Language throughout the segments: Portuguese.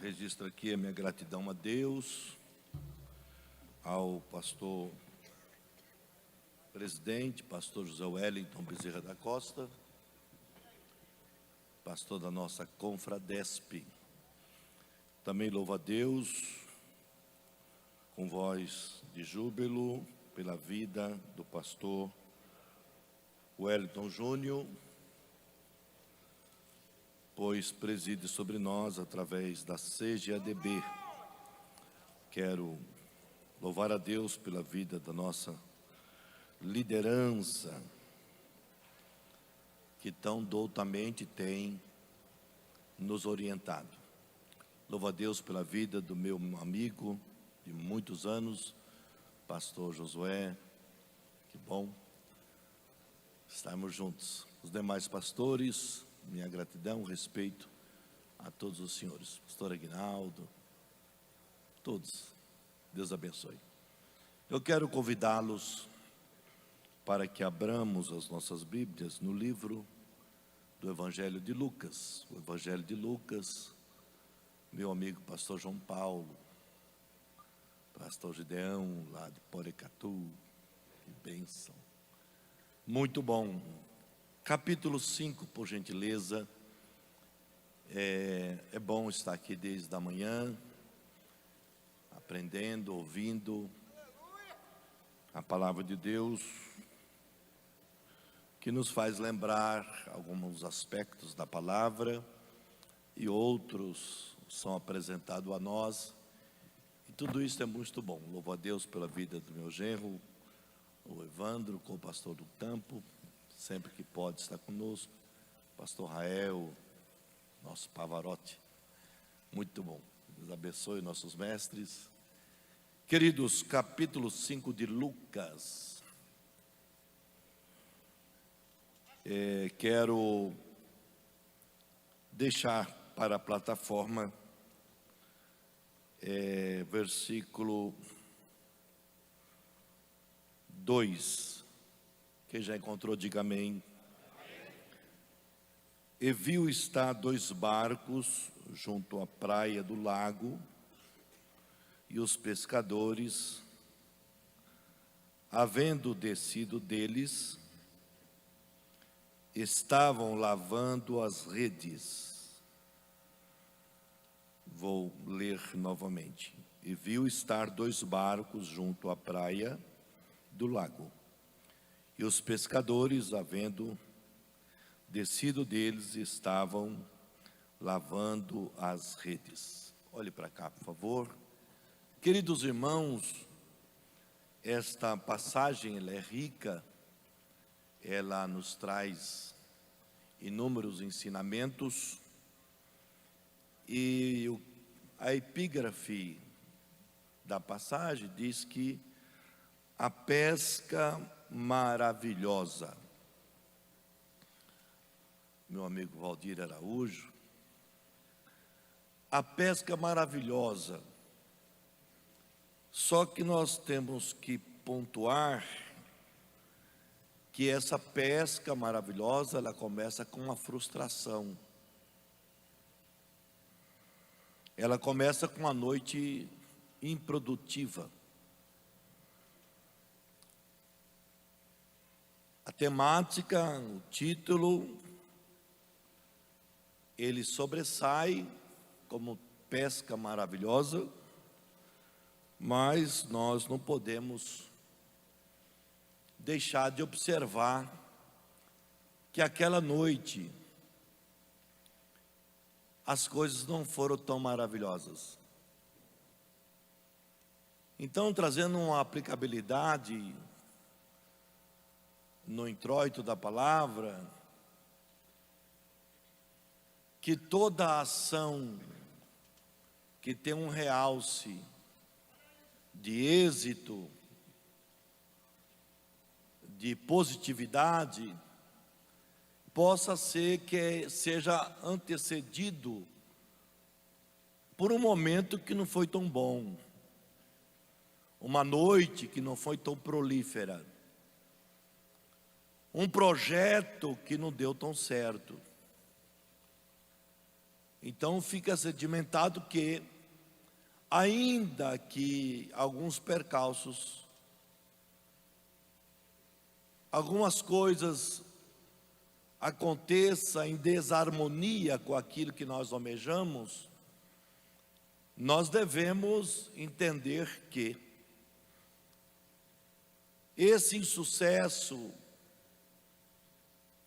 registro aqui a minha gratidão a Deus, ao pastor presidente, pastor José Wellington Bezerra da Costa, pastor da nossa Confradesp. Também louvo a Deus, com voz de júbilo, pela vida do pastor Wellington Júnior, pois preside sobre nós através da CGADB. Quero louvar a Deus pela vida da nossa liderança, que tão doutamente tem nos orientado. Louvo a Deus pela vida do meu amigo de muitos anos, pastor Josué. Que bom estarmos juntos. Os demais pastores, minha gratidão, respeito a todos os senhores. Pastor Aguinaldo, todos. Deus abençoe. Eu quero convidá-los para que abramos as nossas Bíblias no livro do Evangelho de Lucas. O Evangelho de Lucas, meu amigo pastor João Paulo, pastor Gideão, lá de Porecatu, que bênção. Muito bom. Capítulo 5, por gentileza. É bom estar aqui desde a manhã, aprendendo, ouvindo a palavra de Deus, que nos faz lembrar alguns aspectos da palavra e outros são apresentados a nós. E tudo isso é muito bom. Louvo a Deus pela vida do meu genro, o Evandro, com o pastor do campo, sempre que pode estar conosco, pastor Rael, nosso Pavarotti, muito bom. Deus abençoe nossos mestres. Queridos, capítulo 5 de Lucas. Quero deixar para a plataforma versículo 2. Quem já encontrou, diga amém. E viu estar 2 barcos junto à praia do lago, e os pescadores, havendo descido deles, estavam lavando as redes. Vou ler novamente. E viu estar 2 barcos junto à praia do lago, e os pescadores, havendo descido deles, estavam lavando as redes. Olhe para cá, por favor. Queridos irmãos, esta passagem ela é rica, ela nos traz inúmeros ensinamentos, e a epígrafe da passagem diz que a pesca maravilhosa. Meu amigo Valdir Araújo, a pesca maravilhosa. Só que nós temos que pontuar que essa pesca maravilhosa, ela começa com uma frustração. Ela começa com uma noite improdutiva. A temática, o título, ele sobressai como pesca maravilhosa, mas nós não podemos deixar de observar que aquela noite as coisas não foram tão maravilhosas. Então, trazendo uma aplicabilidade no introito da palavra, que toda ação que tem um realce de êxito, de positividade, possa ser que seja antecedido por um momento que não foi tão bom, uma noite que não foi tão prolífera, um projeto que não deu tão certo. Então fica sedimentado que, ainda que alguns percalços, algumas coisas aconteçam em desarmonia com aquilo que nós almejamos, nós devemos entender que esse insucesso,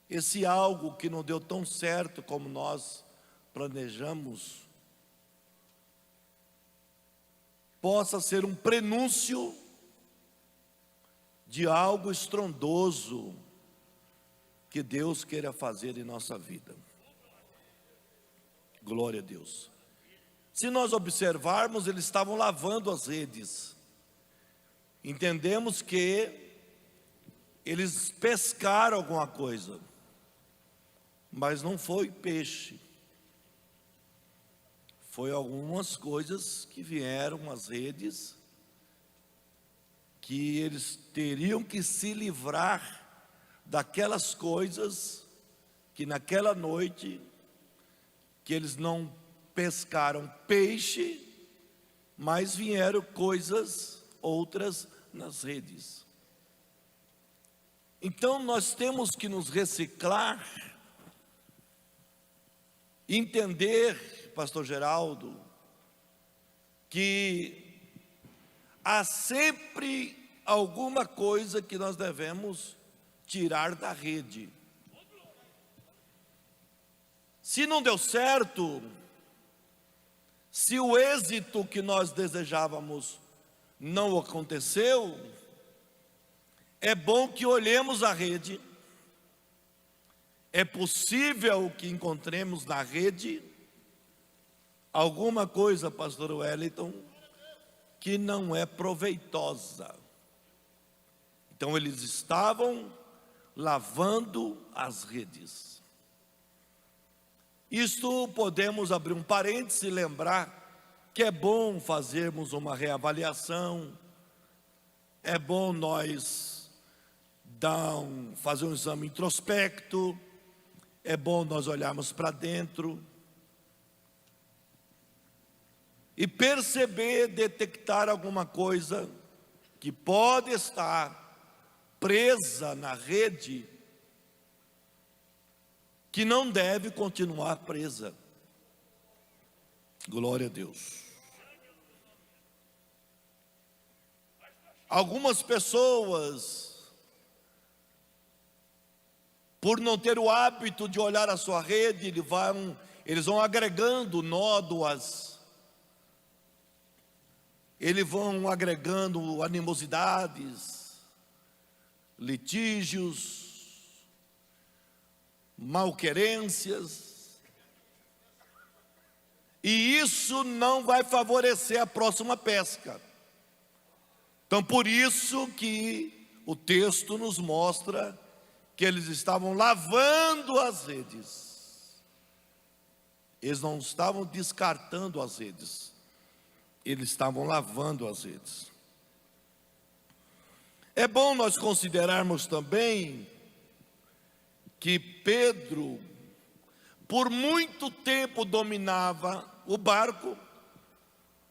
esse algo que não deu tão certo como nós planejamos, possa ser um prenúncio de algo estrondoso que Deus queira fazer em nossa vida. Glória a Deus. Se nós observarmos, eles estavam lavando as redes. Entendemos que eles pescaram alguma coisa, mas não foi peixe. Foi algumas coisas que vieram às redes, que eles teriam que se livrar daquelas coisas que naquela noite, que eles não pescaram peixe, mas vieram coisas outras nas redes. Então nós temos que nos reciclar, entender, pastor Geraldo, que há sempre alguma coisa que nós devemos tirar da rede. Se não deu certo, se o êxito que nós desejávamos não aconteceu, é bom que olhemos a rede. É possível que encontremos na rede alguma coisa, pastor Wellington, que não é proveitosa. Então eles estavam lavando as redes. Isto podemos abrir um parêntese e lembrar que é bom fazermos uma reavaliação, é bom nós fazer um exame introspecto, é bom nós olharmos para dentro e perceber, detectar alguma coisa que pode estar presa na rede, que não deve continuar presa. Glória a Deus. Algumas pessoas, por não ter o hábito de olhar a sua rede, eles vão agregando nódoas, eles vão agregando animosidades, litígios, malquerências, e isso não vai favorecer a próxima pesca. Então, por isso que o texto nos mostra que eles estavam lavando as redes. Eles não estavam descartando as redes, eles estavam lavando as redes. É bom nós considerarmos também que Pedro, por muito tempo, dominava o barco,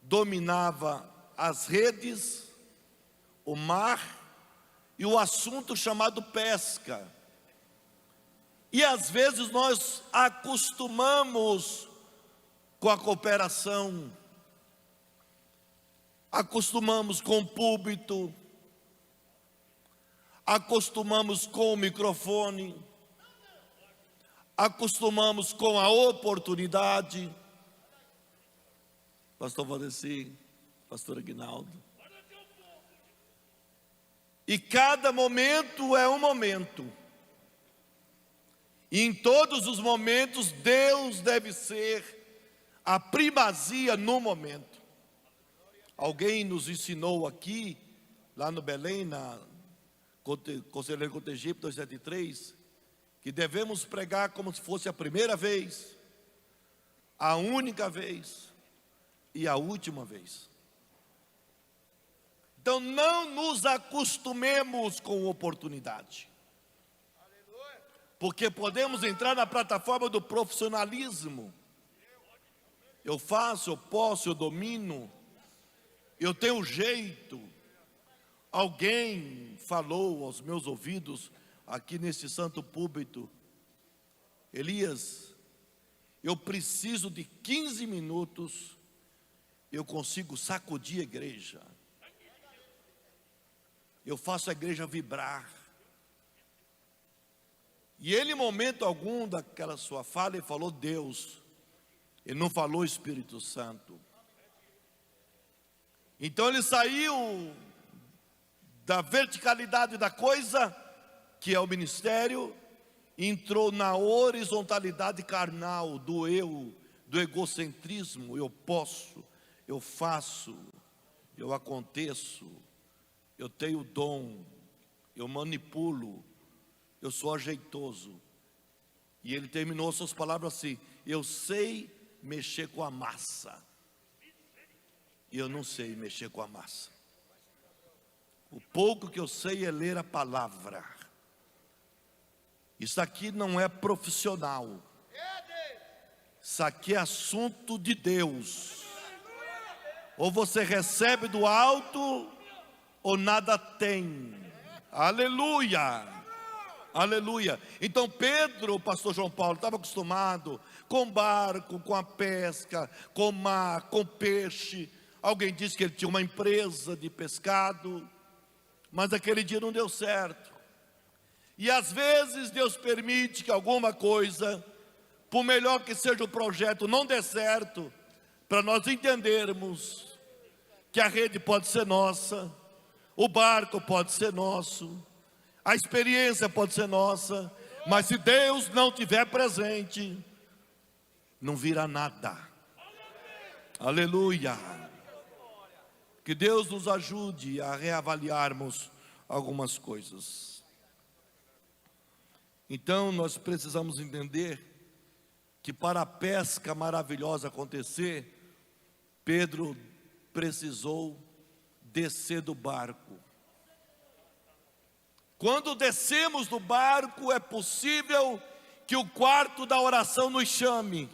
dominava as redes, o mar e o assunto chamado pesca. E às vezes nós acostumamos com a cooperação, acostumamos com o púlpito, acostumamos com o microfone, acostumamos com a oportunidade. Pastor Valdeci, pastor Aguinaldo. E cada momento é um momento. E em todos os momentos Deus deve ser a primazia no momento. Alguém nos ensinou aqui, lá no Belém, na Conselheiro Cotegipe 273, que devemos pregar como se fosse a primeira vez, a única vez e a última vez. Então não nos acostumemos com oportunidade, porque podemos entrar na plataforma do profissionalismo Eu faço, eu posso, eu domino, eu tenho jeito. Alguém falou aos meus ouvidos, aqui nesse santo púlpito: Elias, eu preciso de 15 minutos, eu consigo sacudir a igreja. Eu faço a igreja vibrar. E ele, em momento algum daquela sua fala, ele falou Deus. Ele não falou Espírito Santo. Então ele saiu da verticalidade da coisa, que é o ministério, entrou na horizontalidade carnal do eu, do egocentrismo. Eu posso, eu faço, eu aconteço, eu tenho dom, eu manipulo, eu sou ajeitoso. E ele terminou suas palavras assim: eu sei mexer com a massa, e eu não sei mexer com a massa. O pouco que eu sei é ler a palavra. Isso aqui não é profissional, isso aqui é assunto de Deus. Ou você recebe do alto, ou nada tem. Aleluia! Aleluia. Então Pedro, o pastor João Paulo, estava acostumado com barco, com a pesca, com mar, com peixe. Alguém disse que ele tinha uma empresa de pescado, mas aquele dia não deu certo. E às vezes Deus permite que alguma coisa, por melhor que seja o projeto, não dê certo, para nós entendermos que a rede pode ser nossa, o barco pode ser nosso, a experiência pode ser nossa, mas se Deus não estiver presente, não vira nada. Aleluia. Que Deus nos ajude a reavaliarmos algumas coisas. Então nós precisamos entender que para a pesca maravilhosa acontecer, Pedro precisou descer do barco. Quando descemos do barco, é possível que o quarto da oração nos chame.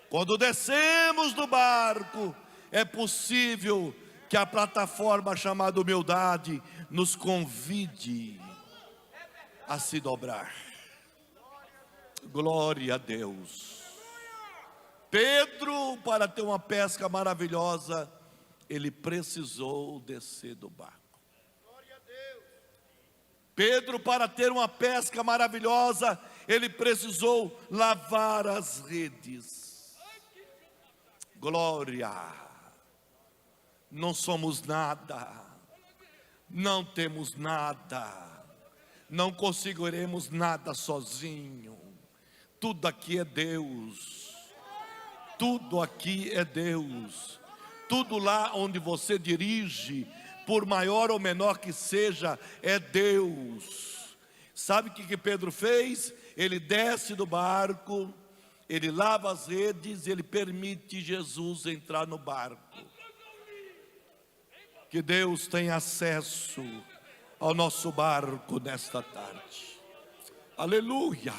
Quando descemos do barco, é possível que a plataforma chamada humildade nos convide a se dobrar. Glória a Deus. Pedro, para ter uma pesca maravilhosa, ele precisou descer do barco. Pedro, para ter uma pesca maravilhosa, ele precisou lavar as redes. Glória. Não somos nada, não temos nada, não conseguiremos nada sozinho. Tudo aqui é Deus. Tudo aqui é Deus. Tudo lá onde você dirige, por maior ou menor que seja, é Deus. Sabe o que Pedro fez? Ele desce do barco, ele lava as redes, ele permite Jesus entrar no barco. Que Deus tenha acesso ao nosso barco nesta tarde. Aleluia.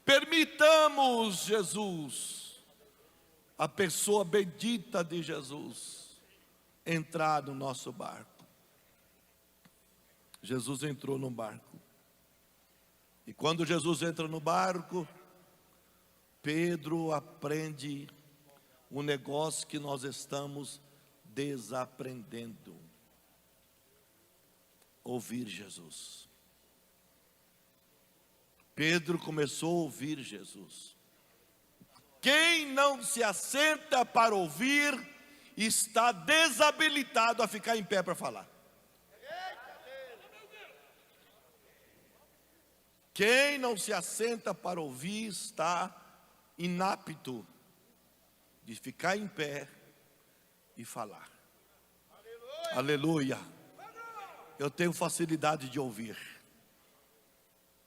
Permitamos Jesus, a pessoa bendita de Jesus, entrar no nosso barco. Jesus entrou no barco. E quando Jesus entra no barco, Pedro aprende um negócio que nós estamos desaprendendo: ouvir Jesus. Pedro começou a ouvir Jesus. Quem não se assenta para ouvir, está desabilitado a ficar em pé para falar. Quem não se assenta para ouvir, está inapto de ficar em pé e falar. Aleluia. Eu tenho facilidade de ouvir.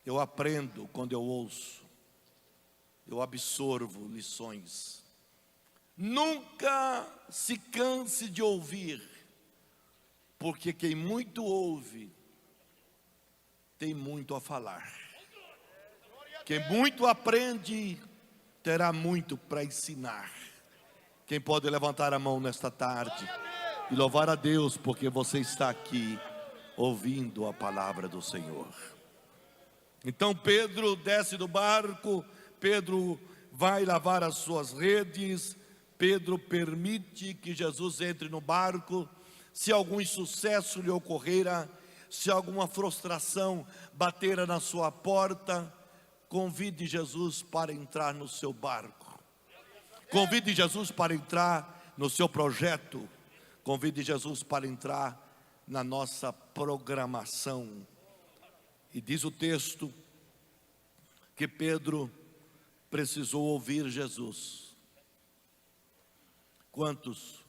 Eu aprendo quando eu ouço. Eu absorvo lições. Nunca se canse de ouvir, porque quem muito ouve, tem muito a falar. Quem muito aprende, terá muito para ensinar. Quem pode levantar a mão nesta tarde e louvar a Deus, porque você está aqui ouvindo a palavra do Senhor. Então Pedro desce do barco, Pedro vai lavar as suas redes, Pedro permite que Jesus entre no barco. Se algum insucesso lhe ocorrera, se alguma frustração batera na sua porta, convide Jesus para entrar no seu barco. Convide Jesus para entrar no seu projeto. Convide Jesus para entrar na nossa programação. E diz o texto que Pedro precisou ouvir Jesus. Quantos?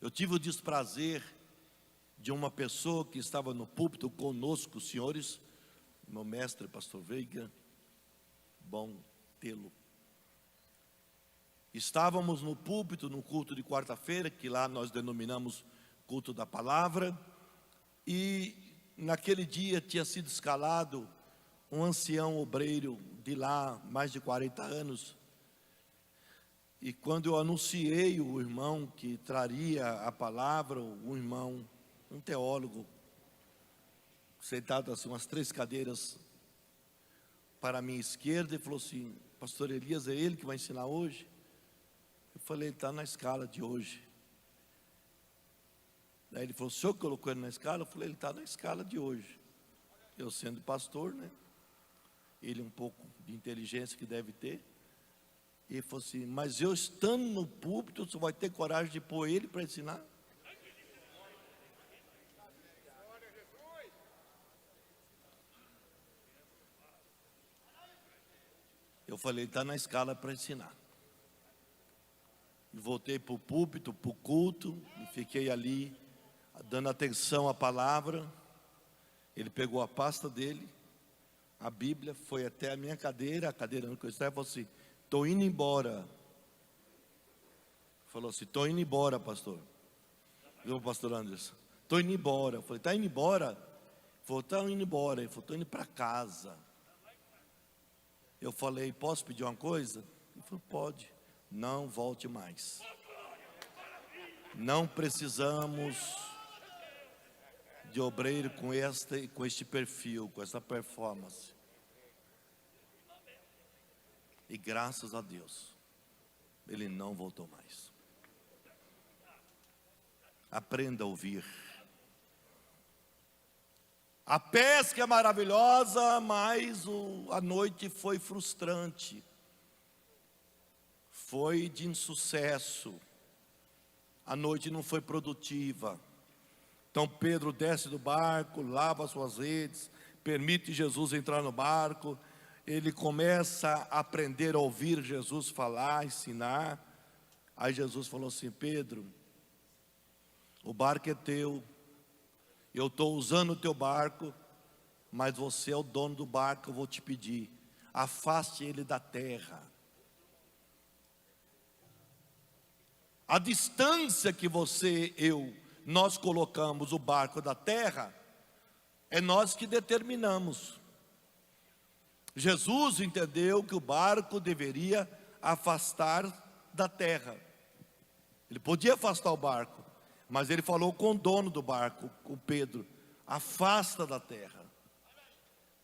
Eu tive o desprazer de uma pessoa que estava no púlpito conosco, os senhores, meu mestre, pastor Veiga, bom tê-lo. Estávamos no púlpito, no culto de quarta-feira, que lá nós denominamos culto da palavra, e naquele dia tinha sido escalado um ancião obreiro de lá, mais de 40 anos, e quando eu anunciei o irmão que traria a palavra, o irmão, um teólogo, sentado assim, umas 3 cadeiras para a minha esquerda, e falou assim: pastor Elias, é ele que vai ensinar hoje? Eu falei: ele está na escala de hoje. Daí ele falou: o senhor colocou ele na escala? Eu falei: ele está na escala de hoje. Eu sendo pastor, né? Ele um pouco de inteligência que deve ter. E ele falou assim: mas eu estando no púlpito, você vai ter coragem de pôr ele para ensinar? Eu falei: ele está na escala para ensinar. E voltei para o púlpito, para o culto, e fiquei ali, dando atenção à palavra. Ele pegou a pasta dele, a Bíblia, foi até a minha cadeira, a cadeira onde eu estava, e falou assim: estou indo embora. Falou assim: estou indo embora, pastor. Eu, pastor Anderson, estou indo embora. Eu falei: está indo embora? Ele falou: está indo embora. Ele falou: estou indo para casa. Eu falei: posso pedir uma coisa? Ele falou: pode. Não volte mais. Não precisamos de obreiro com este perfil, com essa performance. E graças a Deus, ele não voltou mais. Aprenda a ouvir. A pesca é maravilhosa, mas a noite foi frustrante. Foi de insucesso. A noite não foi produtiva. Então Pedro desce do barco, lava suas redes, permite Jesus entrar no barco. Ele começa a aprender a ouvir Jesus falar, ensinar. Aí Jesus falou assim: Pedro, o barco é teu, eu estou usando o teu barco, mas você é o dono do barco. Eu vou te pedir, afaste ele da terra. A distância que você, nós colocamos o barco da terra, é nós que determinamos. Jesus entendeu que o barco deveria afastar da terra. Ele podia afastar o barco, mas ele falou com o dono do barco, com Pedro: afasta da terra.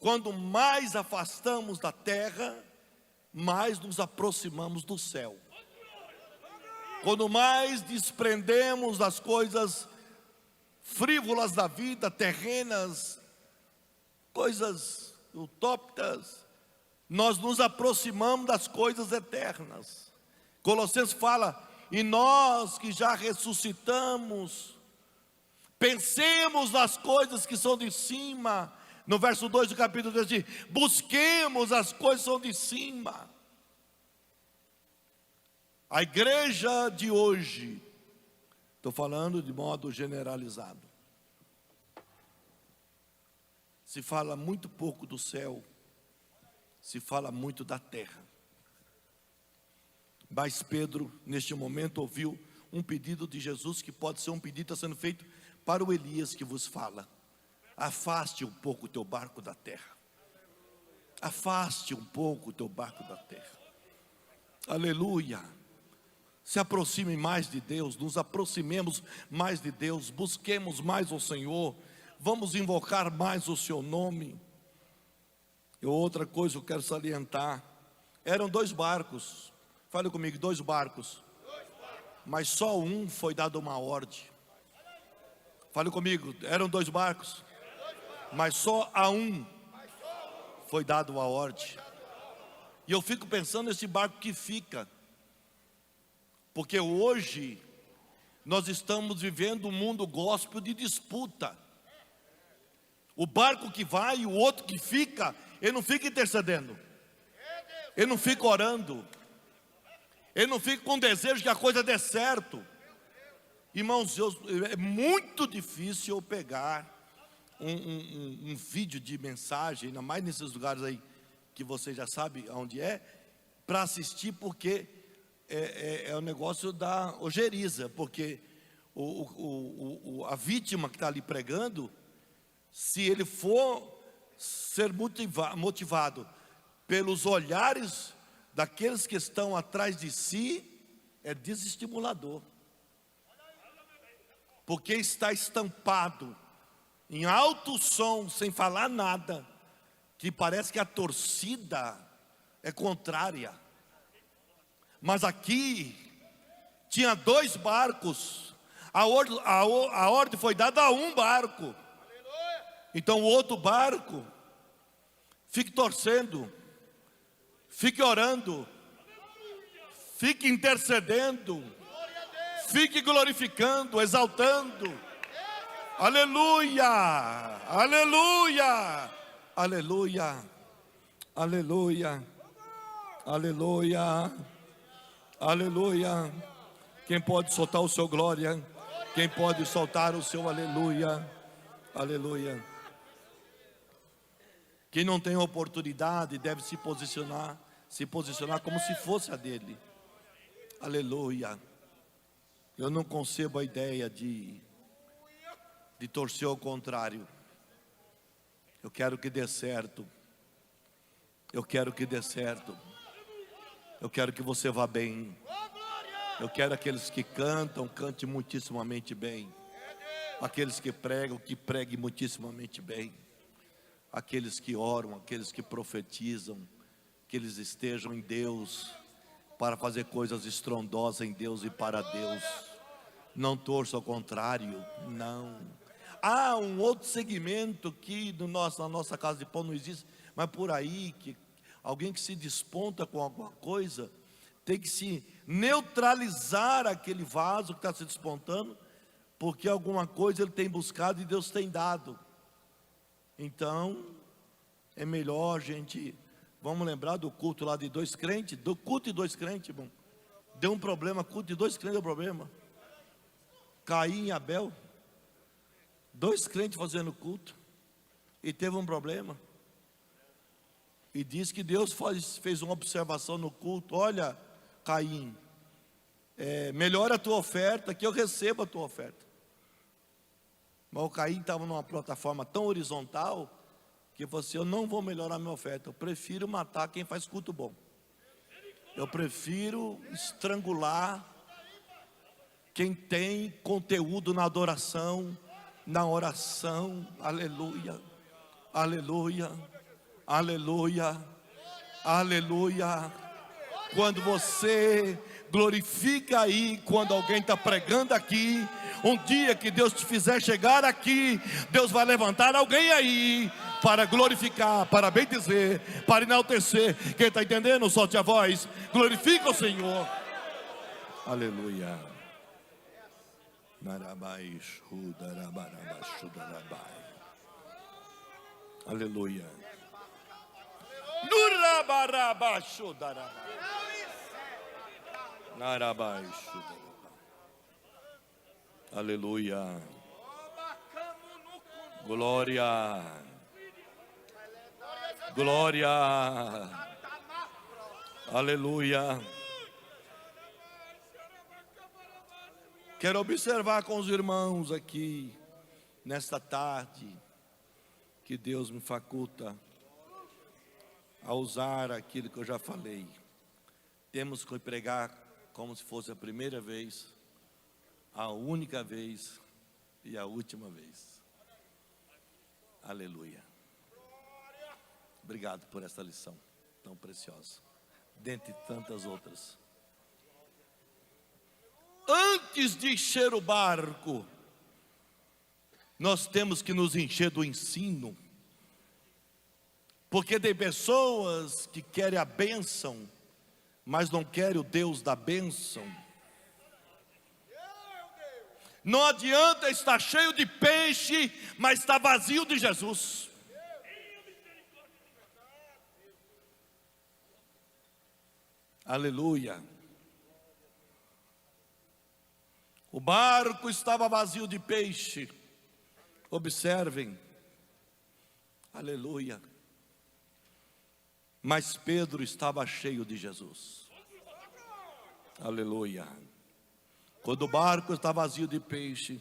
Quando mais afastamos da terra, mais nos aproximamos do céu. Quando mais desprendemos das coisas frívolas da vida, terrenas, coisas utópicas, nós nos aproximamos das coisas eternas. Colossenses fala: e nós que já ressuscitamos, pensemos nas coisas que são de cima. No verso 2 do capítulo 3 diz: busquemos as coisas que são de cima. A igreja de hoje, estou falando de modo generalizado, se fala muito pouco do céu, se fala muito da terra. Mas Pedro, neste momento, ouviu um pedido de Jesus, que pode ser um pedido que está sendo feito para o Elias que vos fala: afaste um pouco o teu barco da terra. Afaste um pouco o teu barco da terra. Aleluia. Se aproxime mais de Deus, nos aproximemos mais de Deus, busquemos mais o Senhor, vamos invocar mais o seu nome. E outra coisa eu quero salientar, eram 2 barcos, fale comigo, 2 barcos, mas só um foi dado uma ordem. Fale comigo, eram 2 barcos, mas só a um foi dado uma ordem. E eu fico pensando nesse barco que fica, porque hoje nós estamos vivendo um mundo gospel de disputa. O barco que vai e o outro que fica, ele não fica intercedendo, ele não fica orando, ele não fica com desejo que a coisa dê certo. Irmãos, é muito difícil eu pegar um vídeo de mensagem, ainda mais nesses lugares aí que você já sabe onde é, para assistir, porque é o negócio da ojeriza, porque a vítima que está ali pregando, se ele for ser motivado pelos olhares daqueles que estão atrás de si, é desestimulador, porque está estampado em alto som, sem falar nada, que parece que a torcida é contrária. Mas aqui tinha 2 barcos, a ordem foi dada a um barco. Então o outro barco, fique torcendo, fique orando, fique intercedendo, fique glorificando, exaltando. Aleluia, aleluia, aleluia, aleluia, aleluia, aleluia. Quem pode soltar o seu glória? Quem pode soltar o seu aleluia? Aleluia. Quem não tem oportunidade deve se posicionar como se fosse a dele. Aleluia. Eu não concebo a ideia de torcer ao contrário. Eu quero que dê certo. Eu quero que dê certo. Eu quero que você vá bem. Eu quero aqueles que cantam, cante muitíssimamente bem. Aqueles que pregam, que preguem muitíssimamente bem. Aqueles que oram, aqueles que profetizam, que eles estejam em Deus, para fazer coisas estrondosas em Deus e para Deus. Não torça ao contrário, não. Há um outro segmento que na nossa casa de pão não existe, mas por aí, que alguém que se desponta com alguma coisa, tem que se neutralizar aquele vaso que está se despontando, porque alguma coisa ele tem buscado e Deus tem dado. Então, é melhor a gente, vamos lembrar do culto lá de 2 crentes, do culto de 2 crentes, irmão. Deu um problema, culto de 2 crentes deu problema. Caim e Abel, 2 crentes fazendo culto, e teve um problema. E diz que Deus fez uma observação no culto: olha, Caim, melhora a tua oferta, que eu recebo a tua oferta. Mas o Caim estava numa plataforma tão horizontal, que você, eu não vou melhorar a minha oferta, eu prefiro matar quem faz culto bom. Eu prefiro estrangular quem tem conteúdo na adoração, na oração. Aleluia, aleluia, aleluia, aleluia. Quando você glorifica aí, quando alguém está pregando aqui, um dia que Deus te fizer chegar aqui, Deus vai levantar alguém aí para glorificar, para bendizer, para enaltecer. Quem está entendendo, solte a voz, glorifica o Senhor. Aleluia. Aleluia. Aleluia. Glória. Glória. Aleluia. Quero observar com os irmãos aqui, nesta tarde, que Deus me faculta. a usar aquilo que eu já falei. Temos que pregar como se fosse a primeira vez, a única vez e a última vez. Aleluia. Obrigado por essa lição tão preciosa, dentre tantas outras. Antes de encher o barco, nós temos que nos encher do ensino, porque tem pessoas que querem a bênção, mas não querem o Deus da bênção. Não adianta estar cheio de peixe, mas estar vazio de Jesus. Aleluia. O barco estava vazio de peixe. Observem. Aleluia. Mas Pedro estava cheio de Jesus. Aleluia. Quando o barco está vazio de peixe,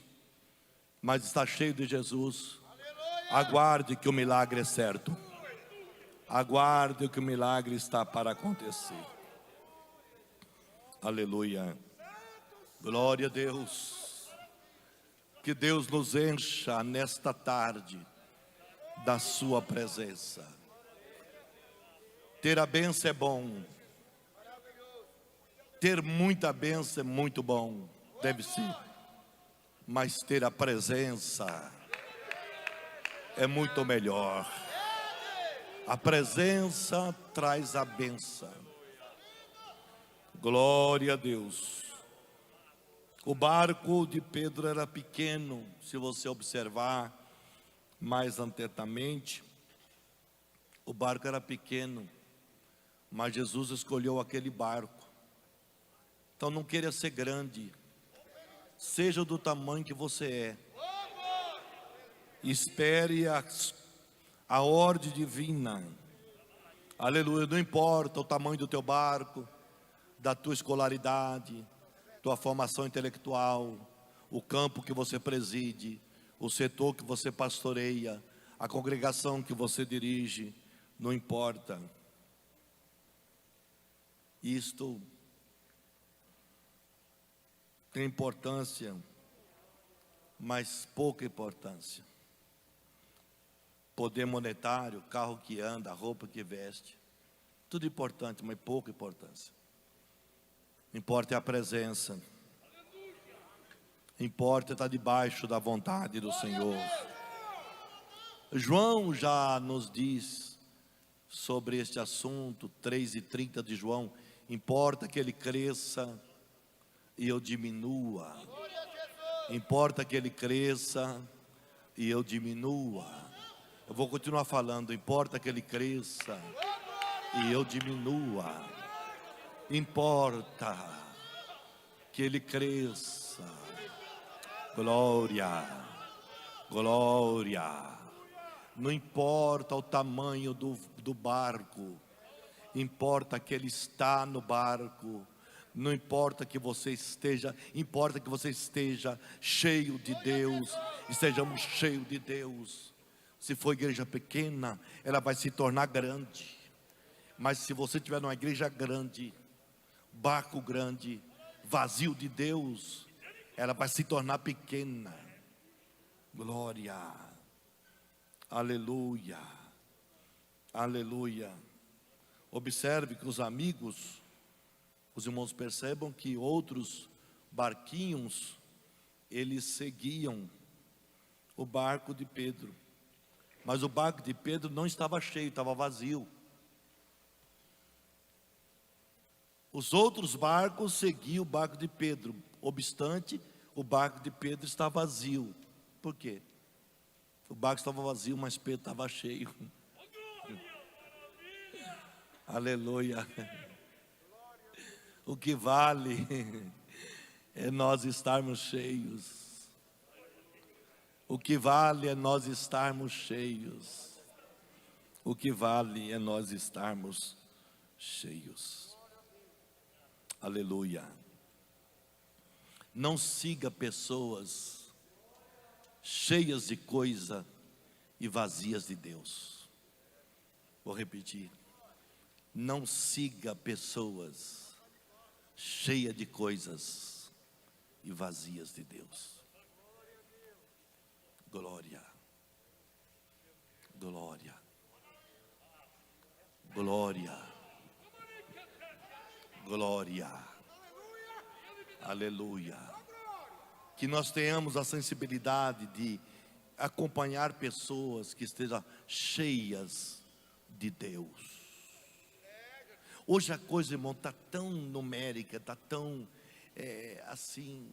mas está cheio de Jesus, aguarde que o milagre é certo. Aguarde que o milagre está para acontecer. Aleluia. Glória a Deus. Que Deus nos encha nesta tarde da sua presença. Ter a bênção é bom. Ter muita bênção é muito bom. Deve ser. Mas ter a presença é muito melhor. A presença traz a bênção. Glória a Deus. O barco de Pedro era pequeno, se você observar mais atentamente. O barco era pequeno, mas Jesus escolheu aquele barco. Então não queira ser grande, seja do tamanho que você é. Espere a ordem divina. Aleluia. Não importa o tamanho do teu barco, da tua escolaridade, tua formação intelectual, o campo que você preside, o setor que você pastoreia, a congregação que você dirige, não importa. Isto tem importância, mas pouca importância. Poder monetário, carro que anda, roupa que veste, tudo importante, mas pouca importância. Importa é a presença. Importa estar debaixo da vontade do Senhor. João já nos diz sobre este assunto, 3:30 de João. Importa que ele cresça e eu diminua. Importa que ele cresça e eu diminua. Eu vou continuar falando. Importa que ele cresça e eu diminua. Importa que ele cresça. Glória, glória. Não importa o tamanho do barco, importa que ele está no barco. Não importa que você esteja, importa que você esteja cheio de Deus, estejamos cheios de Deus. Se for igreja pequena, ela vai se tornar grande. Mas se você tiver numa igreja grande, barco grande, vazio de Deus, ela vai se tornar pequena. Glória, aleluia, aleluia. Observe que os amigos, os irmãos percebam que outros barquinhos, eles seguiam o barco de Pedro. Mas o barco de Pedro não estava cheio, estava vazio. Os outros barcos seguiam o barco de Pedro, obstante, o barco de Pedro estava vazio. Por quê? O barco estava vazio, mas Pedro estava cheio. Aleluia. O que vale é nós estarmos cheios. O que vale é nós estarmos cheios. O que vale é nós estarmos cheios. Aleluia. Não siga pessoas cheias de coisa e vazias de Deus. Vou repetir. não siga pessoas cheias de coisas e vazias de Deus. Glória, glória, glória, glória, aleluia. Que nós tenhamos a sensibilidade de acompanhar pessoas que estejam cheias de Deus. Hoje a coisa, irmão, está tão numérica, está tão assim,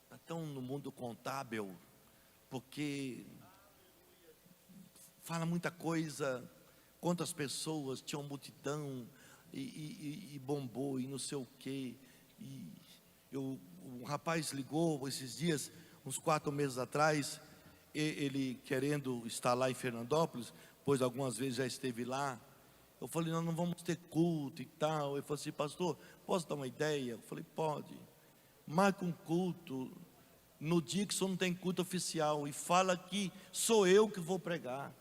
está tão no mundo contábil, porque fala muita coisa, quantas pessoas tinham multidão e bombou e não sei o quê. Um rapaz ligou esses dias, uns 4 meses atrás, ele querendo estar lá em Fernandópolis, pois algumas vezes já esteve lá. Eu falei, nós não vamos ter culto e tal. Ele falou assim, pastor, posso dar uma ideia? Eu falei, pode. Marca um culto no dia que o senhor não tem culto oficial e fala que sou eu que vou pregar,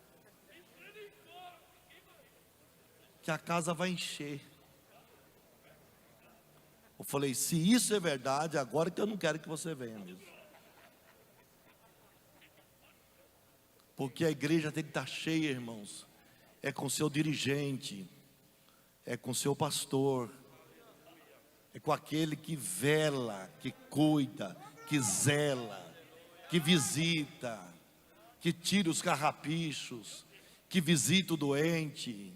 que a casa vai encher. Eu falei, se isso é verdade, agora que eu não quero que você venha mesmo, porque a igreja tem que estar cheia, irmãos. É com seu dirigente, é com seu pastor, é com aquele que vela, que cuida, que zela, que visita, que tira os carrapichos, que visita o doente,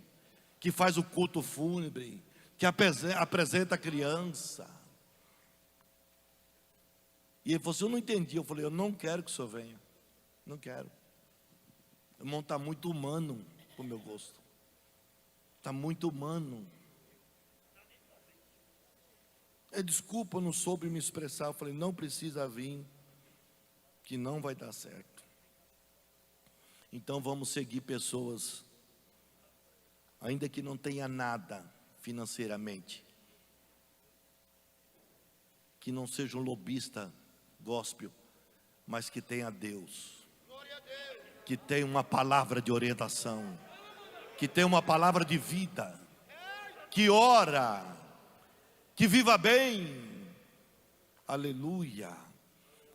que faz o culto fúnebre, que apresenta a criança. E ele falou assim, eu não entendi. Eu falei, eu não quero que o senhor venha, não quero. O irmão está muito humano para o meu gosto, está muito humano. Desculpa, eu não soube me expressar. Eu falei, não precisa vir, que não vai dar certo. Então vamos seguir pessoas, ainda que não tenha nada financeiramente, que não seja um lobista gospel, mas que tenha Deus, que tenha uma palavra de orientação, que tenha uma palavra de vida, que ora, que viva bem, aleluia.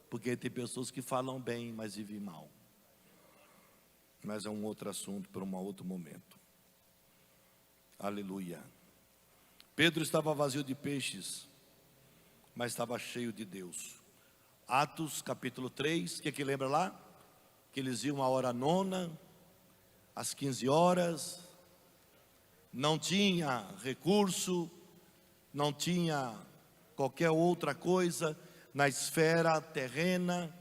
Porque tem pessoas que falam bem, mas vivem mal. Mas é um outro assunto para um outro momento. Aleluia. Pedro estava vazio de peixes, mas estava cheio de Deus. Atos capítulo 3, o que lembra lá? Que eles iam à hora nona, às 15 horas, não tinha recurso, não tinha qualquer outra coisa na esfera terrena,